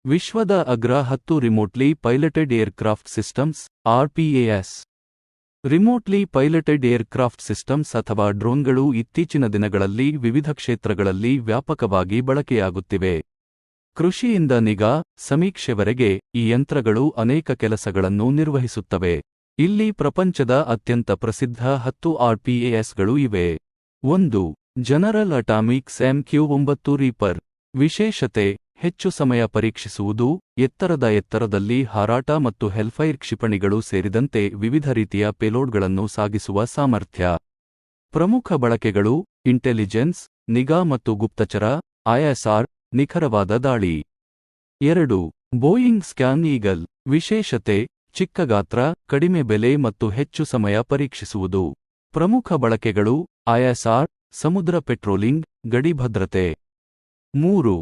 ವಿಶ್ವದ ಅಗ್ರ 10 remotely piloted aircraft systems RPAS. Remotely piloted aircraft systems ಅಥವಾ ಡ್ರೋನ್ಗಳು ಇತ್ತೀಚಿನ ದಿನಗಳಲ್ಲಿ ವಿವಿಧ ಕ್ಷೇತ್ರಗಳಲ್ಲಿ ವ್ಯಾಪಕವಾಗಿ ಬಳಕೆಯಾಗುತ್ತಿವೆ. ಕೃಷಿಯಿಂದ ನಿಗಾ, ಸಮೀಕ್ಷೆವರೆಗೆ ಈ ಯಂತ್ರಗಳು ಅನೇಕ ಕೆಲಸಗಳನ್ನು ನಿರ್ವಹಿಸುತ್ತವೆ. ಇಲ್ಲಿ ಪ್ರಪಂಚದ ಅತ್ಯಂತ ಪ್ರಸಿದ್ಧ 10 ಆರ್ಪಿಎಎಸ್ಗಳು ಇವೆ. 1. General Atomix MQ-9 reaper. ವಿಶೇಷತೆ: ಹೆಚ್ಚು ಸಮಯ ಪರೀಕ್ಷಿಸುವುದು, ಎತ್ತರದಲ್ಲಿ ಹಾರಾಟ ಮತ್ತು ಹೆಲ್ಫೈರ್ ಕ್ಷಿಪಣಿಗಳು ಸೇರಿದಂತೆ ವಿವಿಧ ರೀತಿಯ ಪೇಲೋಡ್ಗಳನ್ನು ಸಾಗಿಸುವ ಸಾಮರ್ಥ್ಯ. ಪ್ರಮುಖ ಬಳಕೆಗಳು: ಇಂಟೆಲಿಜೆನ್ಸ್, ನಿಗಾ ಮತ್ತು ಗುಪ್ತಚರ, ISR, ನಿಖರವಾದ ದಾಳಿ. 2. Boeing scan eagle. ವಿಶೇಷತೆ: ಚಿಕ್ಕ ಗಾತ್ರ, ಕಡಿಮೆ ಬೆಲೆ ಮತ್ತು ಹೆಚ್ಚು ಸಮಯ ಪರೀಕ್ಷಿಸುವುದು. ಪ್ರಮುಖ ಬಳಕೆಗಳು: ISR, ಸಮುದ್ರ ಪೆಟ್ರೋಲಿಂಗ್, ಗಡಿ ಭದ್ರತೆ. 3.